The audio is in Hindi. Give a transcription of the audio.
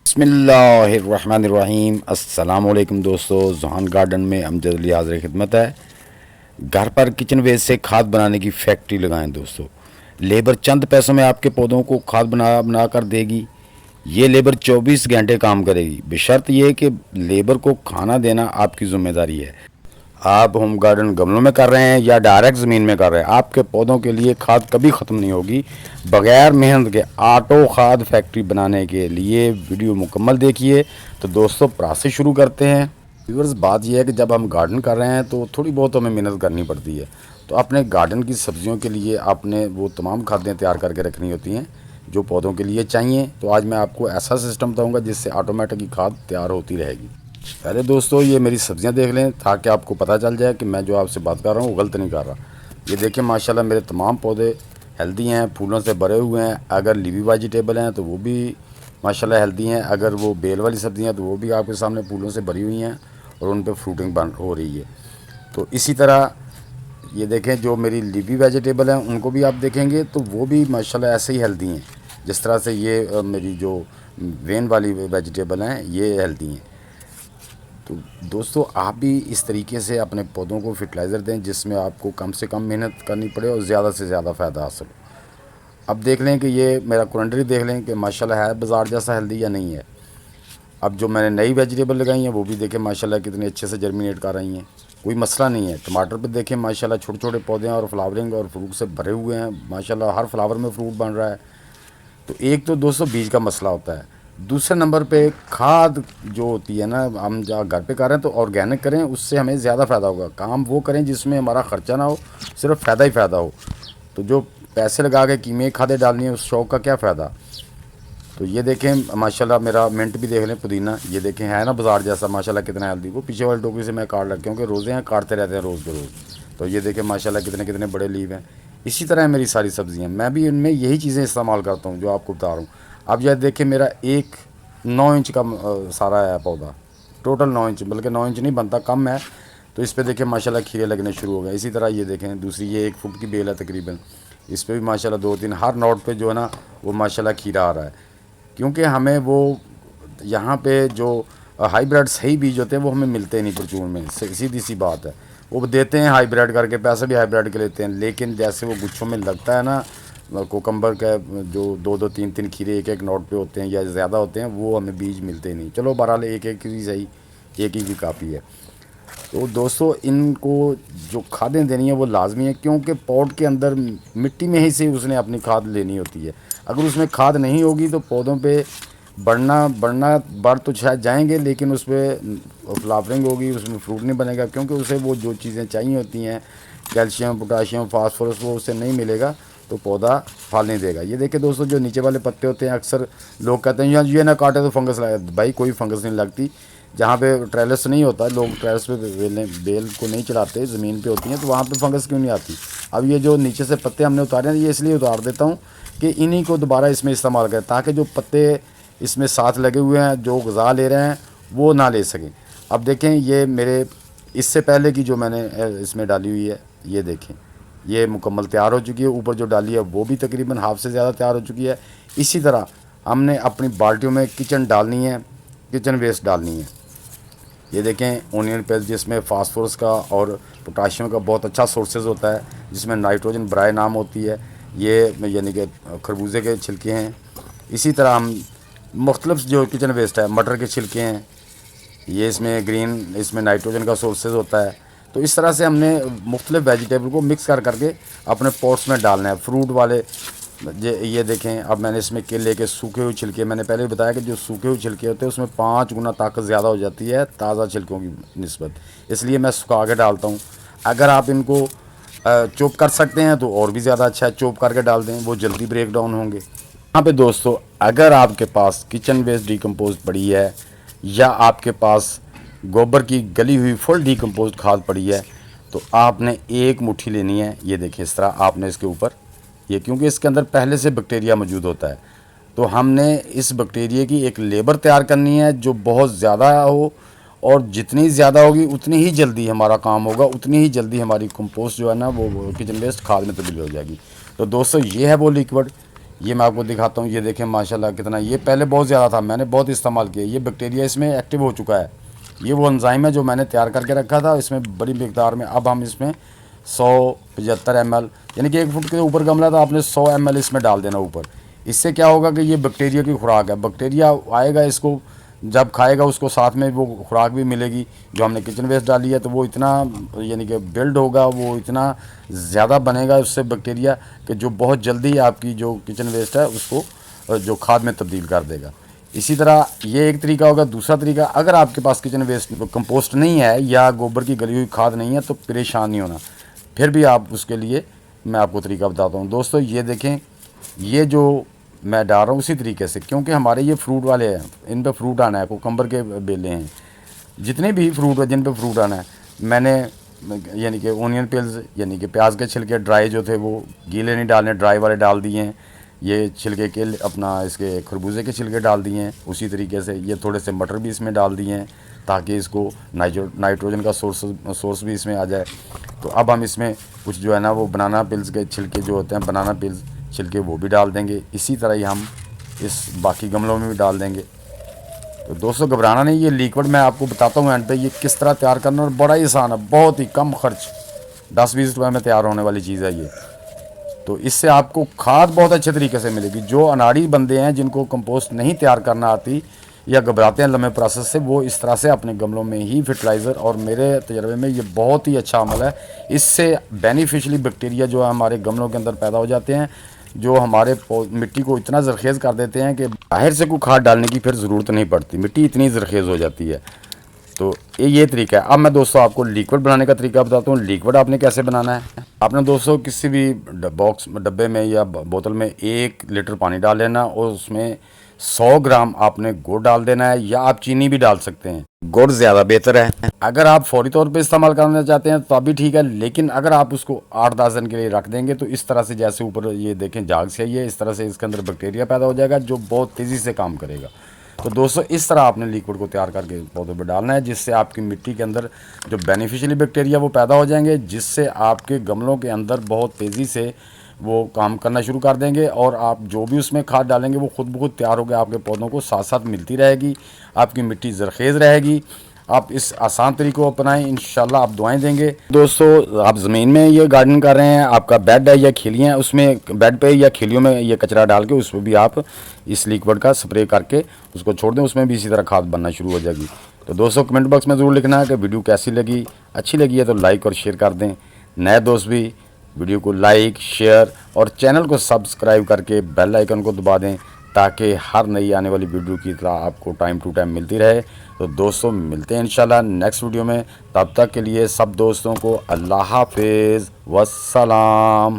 बिस्मिल्लाहिर्रहमानिर्रहीम। अस्सलामुअलैकुम दोस्तों, जहान गार्डन में अमजद अली हाज़िर खिदमत है। घर पर किचन वेस्ट से खाद बनाने की फैक्ट्री लगाएं दोस्तों। लेबर चंद पैसों में आपके पौधों को खाद बना कर देगी। ये लेबर 24 घंटे काम करेगी, बशर्त ये कि लेबर को खाना देना आपकी ज़िम्मेदारी है। आप होम गार्डन गमलों में कर रहे हैं या डायरेक्ट ज़मीन में कर रहे हैं, आपके पौधों के लिए खाद कभी ख़त्म नहीं होगी। बग़ैर मेहनत के ऑटो खाद फैक्ट्री बनाने के लिए वीडियो मुकम्मल देखिए। तो दोस्तों प्रोसेस शुरू करते हैं। व्यूअर्स, बात यह है कि जब हम गार्डन कर रहे हैं तो थोड़ी बहुत हमें मेहनत करनी पड़ती है। तो अपने गार्डन की सब्जियों के लिए आपने वो तमाम खादें तैयार करके रखनी होती हैं जो पौधों के लिए चाहिए। तो आज मैं आपको ऐसा सिस्टम बताऊँगा जिससे ऑटोमेटिक ही खाद तैयार होती रहेगी। पहले दोस्तों ये मेरी सब्जियां देख लें ताकि आपको पता चल जाए कि मैं जो आपसे बात कर रहा हूँ वो गलत नहीं कर रहा। ये देखिए माशाल्लाह मेरे तमाम पौधे हेल्दी हैं, फूलों से भरे हुए हैं। अगर लीवी वेजिटेबल हैं तो वो भी माशाल्लाह हेल्दी हैं। अगर वो बेल वाली सब्जियां तो वो भी आपके सामने फूलों से भरी हुई हैं और उन पर फ्रूटिंग बन हो रही है। तो इसी तरह ये देखें जो मेरी लीवी वेजिटेबल हैं उनको भी आप देखेंगे तो वो भी माशाल्लाह ऐसे ही हेल्दी हैं जिस तरह से ये मेरी जो वेन वाली वेजिटेबल हैं ये हेल्दी हैं। तो दोस्तों आप भी इस तरीके से अपने पौधों को फर्टिलाइज़र दें जिसमें आपको कम से कम मेहनत करनी पड़े और ज़्यादा से ज़्यादा फ़ायदा हासिल हो। अब देख लें कि ये मेरा कुरंडरी देख लें कि माशाल्लाह है बाज़ार जैसा हेल्दी या नहीं है। अब जो मैंने नई वेजिटेबल लगाई हैं वो भी देखें माशाल्लाह कितने अच्छे से जर्मिनेट कर रही हैं, कोई मसला नहीं है। टमाटर पे देखें माशाल्लाह छोटे छोटे पौधे हैं और फ्लावरिंग और फ्रूट से भरे हुए हैं माशाल्लाह, हर फ्लावर में फ्रूट बन रहा है। तो एक तो दोस्तों बीज का मसला होता है। दूसरे नंबर पे खाद जो होती है ना, हम जहाँ घर पे कर रहे हैं तो ऑर्गेनिक करें, उससे हमें ज़्यादा फ़ायदा होगा। काम वो करें जिसमें हमारा ख़र्चा ना हो, सिर्फ फ़ायदा ही फ़ायदा हो। तो जो पैसे लगा के कीमती खादें डालनी है उस शौक़ का क्या फ़ायदा। तो ये देखें माशाल्लाह मेरा मिंट भी देख लें, पुदीना ये देखें है ना बाज़ार जैसा माशाल्लाह कितना हेल्दी। वो पीछे वाली टोकरी से मैं काट लग क्योंकि रोज़े हैं, काटते रहते हैं रोज़ बरोज़। तो ये देखें माशाल्लाह कितने कितने बड़े लीव हैं। इसी तरह है मेरी सारी सब्ज़ियाँ, मैं भी इनमें यही चीज़ें इस्तेमाल करता हूँ जो आपको बता रहा हूँ। अब यह देखें मेरा एक 9 इंच का सारा है पौधा, टोटल 9 इंच, बल्कि 9 इंच नहीं बनता, कम है। तो इस पे देखें माशाल्लाह खीरे लगने शुरू हो गए। इसी तरह ये देखें दूसरी, ये 1 फुट की बेल है तकरीबन, इस पर भी माशाल्लाह 2-3 हर नोट पे जो है ना वो माशाल्लाह खीरा आ रहा है। क्योंकि हमें वो यहाँ पे जो हाईब्रिड सही बीज होते हैं वो हमें मिलते नहीं प्रचुर में, सीधी सी बात है। वो देते हैं हाईब्रिड करके, पैसे भी हाईब्रिड के लेते हैं, लेकिन जैसे वो गुच्छों में लगता है ना कोकम्बर का जो 2-2 3-3 खीरे एक नोट पे होते हैं या ज़्यादा होते हैं, वो हमें बीज मिलते नहीं। चलो बहरहाल एक एक ही सही, एक ही की काफ़ी है। तो दोस्तों इनको जो खादें देनी है वो लाजमी है, क्योंकि पॉट के अंदर मिट्टी में ही से उसने अपनी खाद लेनी होती है। अगर उसमें खाद नहीं होगी तो पौधों पे बढ़ तो शायद जाएंगे, लेकिन उस पर फ्लावरिंग होगी, उसमें फ्रूट नहीं बनेगा, क्योंकि उसे वो जो चीज़ें चाहिए होती हैं कैल्शियम, पोटाशियम, फास्फोरस, वो उससे नहीं मिलेगा तो पौधा फल नहीं देगा। ये देखिए दोस्तों जो नीचे वाले पत्ते होते हैं, अक्सर लोग कहते हैं ये ना काटे तो फंगस लगे। भाई कोई फंगस नहीं लगती। जहाँ पे ट्रेलस नहीं होता, लोग ट्रेलस पे बेल को नहीं चढ़ाते, ज़मीन पे होती हैं, तो वहाँ पे फंगस क्यों नहीं आती। अब ये जो नीचे से पत्ते हमने उतारे हैं ये इसलिए उतार देता हूँ कि इन्हीं को दोबारा इसमें इस्तेमाल करें, ताकि जो पत्ते इसमें साथ लगे हुए हैं जो गज़ा ले रहे हैं वो ना ले सकें। अब देखें ये मेरे इससे पहले की जो मैंने इसमें डाली हुई है, ये देखें ये मुकम्मल तैयार हो चुकी है। ऊपर जो डाली है वो भी तकरीबन हाफ से ज़्यादा तैयार हो चुकी है। इसी तरह हमने अपनी बाल्टियों में किचन डालनी है, किचन वेस्ट डालनी है। ये देखें ओनियन पेस्ट जिसमें फास्फोरस का और पोटाशियम का बहुत अच्छा सोर्सेज होता है, जिसमें नाइट्रोजन ब्राई नाम होती है। ये यानी कि खरबूजे के छिलके हैं। इसी तरह हम मुख्तलिफ जो किचन वेस्ट है, मटर के छिलके हैं, ये इसमें ग्रीन, इसमें नाइट्रोजन का सोर्सेज होता है। तो इस तरह से हमने मुख्तलिफ वेजिटेबल को मिक्स कर करके अपने पॉट्स में डालना है। फ्रूट वाले ये देखें, अब मैंने इसमें केले के सूखे हुए छिलके, मैंने पहले भी बताया कि जो सूखे हुए छिलके होते हैं उसमें 5 गुना ताकत ज़्यादा हो जाती है ताज़ा छिलकों की निस्बत, इसलिए मैं सुखा के डालता हूँ। अगर आप इनको चॉप कर सकते हैं तो और भी ज़्यादा अच्छा है, चॉप करके डाल दें, वो जल्दी ब्रेक डाउन होंगे। यहाँ पे दोस्तों अगर आपके पास किचन वेस्ट डिकम्पोज पड़ी है या आपके पास गोबर की गली हुई फुल डिकम्पोज खाद पड़ी है, तो आपने एक मुट्ठी लेनी है। ये देखें इस तरह आपने इसके ऊपर, ये क्योंकि इसके अंदर पहले से बैक्टीरिया मौजूद होता है, तो हमने इस बैक्टीरिया की एक लेबर तैयार करनी है जो बहुत ज़्यादा हो, और जितनी ज़्यादा होगी उतनी ही जल्दी हमारा काम होगा, उतनी ही जल्दी हमारी कंपोस्ट जो है ना वो किचन वेस्ट खाद में तब्दील हो जाएगी। तो दोस्तों ये है वो लिक्विड, ये मैं आपको दिखाता हूँ। ये देखें माशाल्लाह कितना, ये पहले बहुत ज़्यादा था, मैंने बहुत इस्तेमाल किया। ये बैक्टीरिया इसमें एक्टिव हो चुका है। ये वो एंजाइम है जो मैंने तैयार करके रखा था इसमें बड़ी मिकदार में। अब हम इसमें 175 ml, यानी कि 1 फुट के ऊपर गमला था, आपने 100 ml इसमें डाल देना ऊपर। इससे क्या होगा कि ये बैक्टीरिया की खुराक है। बैक्टीरिया आएगा, इसको जब खाएगा उसको साथ में वो खुराक भी मिलेगी जो हमने किचन वेस्ट डाली है। तो वो इतना यानी कि बिल्ड होगा, वो इतना ज़्यादा बनेगा उससे बैक्टीरिया कि जो बहुत जल्दी आपकी जो किचन वेस्ट है उसको जो खाद में तब्दील कर देगा। इसी तरह ये एक तरीका होगा। दूसरा तरीका, अगर आपके पास किचन वेस्ट कंपोस्ट नहीं है या गोबर की गली हुई खाद नहीं है तो परेशान नहीं होना, फिर भी आप उसके लिए मैं आपको तरीका बताता हूँ। दोस्तों ये देखें, ये जो मैं डाल रहा हूँ उसी तरीके से, क्योंकि हमारे ये फ्रूट वाले हैं, इन पे फ्रूट आना है, कोकम्बर के बेले हैं, जितने भी फ्रूट है जिन पे फ्रूट आना है, मैंने यानी कि ओनियन पिल्स यानी कि प्याज के छिलके ड्राई जो थे वो गीले नहीं डालने, ड्राई वाले डाल दिए हैं। ये छिलके के अपना इसके खरबूजे के छिलके डाल दिए हैं। उसी तरीके से ये थोड़े से मटर भी इसमें डाल दिए हैं ताकि इसको नाइट्रोजन का सोर्स भी इसमें आ जाए। तो अब हम इसमें कुछ जो है ना वो बनाना पिल्स के छिलके जो होते हैं, बनाना पिल्स छिलके, वो भी डाल देंगे। इसी तरह ही हम इस बाकी गमलों में भी डाल देंगे। तो दोस्तों घबराना नहीं, ये लिक्विड मैं आपको बताता हूँ एंड पे ये किस तरह तैयार करना, और बड़ा ही आसान है, बहुत ही कम खर्च, 10-20 रुपये में तैयार होने वाली चीज़ है ये। तो इससे आपको खाद बहुत अच्छे तरीके से मिलेगी। जो अनाड़ी बंदे हैं जिनको कंपोस्ट नहीं तैयार करना आती या घबराते हैं लंबे प्रोसेस से, वो इस तरह से अपने गमलों में ही फर्टिलाइज़र, और मेरे तजर्बे में ये बहुत ही अच्छा अमल है। इससे बेनिफिशली बैक्टीरिया जो है हमारे गमलों के अंदर पैदा हो जाते हैं, जो हमारे मिट्टी को इतना जरखेज़ कर देते हैं कि बाहर से कोई खाद डालने की फिर ज़रूरत नहीं पड़ती, मिट्टी इतनी जरखेज़ हो जाती है। तो ये तरीका है। अब मैं दोस्तों आपको लिक्विड बनाने का तरीका बताता हूँ। लिक्विड आपने कैसे बनाना है, आपने दोस्तों किसी भी डब्बे में या बोतल में 1 लीटर पानी डाल लेना, और उसमें 100 ग्राम आपने गुड़ डाल देना है, या आप चीनी भी डाल सकते हैं, गुड़ ज़्यादा बेहतर है। अगर आप फौरी तौर पे इस्तेमाल करना चाहते हैं तो अभी ठीक है, लेकिन अगर आप उसको 8-10 दिन के लिए रख देंगे तो इस तरह से, जैसे ऊपर ये देखें झाग से ही है, इस तरह से इसके अंदर बैक्टीरिया पैदा हो जाएगा जो बहुत तेज़ी से काम करेगा। तो दोस्तों इस तरह आपने लिक्विड को तैयार करके पौधों पे डालना है, जिससे आपकी मिट्टी के अंदर जो बेनिफिशियली बैक्टीरिया वो पैदा हो जाएंगे, जिससे आपके गमलों के अंदर बहुत तेज़ी से वो काम करना शुरू कर देंगे, और आप जो भी उसमें खाद डालेंगे वो खुद ब खुद तैयार होकर आपके पौधों को साथ साथ मिलती रहेगी। आपकी मिट्टी जरखेज़ रहेगी। आप इस आसान तरीक़े को अपनाएं, इंशाल्लाह आप दुआएं देंगे। दोस्तों आप ज़मीन में ये गार्डन कर रहे हैं, आपका बेड है या खिलियाँ, उसमें बेड पे या खिलियों में ये कचरा डाल के उस पर भी आप इस लिक्विड का स्प्रे करके उसको छोड़ दें, उसमें भी इसी तरह खाद बनना शुरू हो जाएगी। तो दोस्तों कमेंट बॉक्स में ज़रूर लिखना है कि वीडियो कैसी लगी, अच्छी लगी है तो लाइक और शेयर कर दें। नए दोस्त भी वीडियो को लाइक, शेयर और चैनल को सब्सक्राइब करके बेल आइकन को दबा दें, ताकि हर नई आने वाली वीडियो की इत्तला आपको टाइम टू टाइम मिलती रहे। तो दोस्तों मिलते हैं इंशाल्लाह नेक्स्ट वीडियो में। तब तक के लिए सब दोस्तों को अल्लाह हाफिज़, वस्सलाम।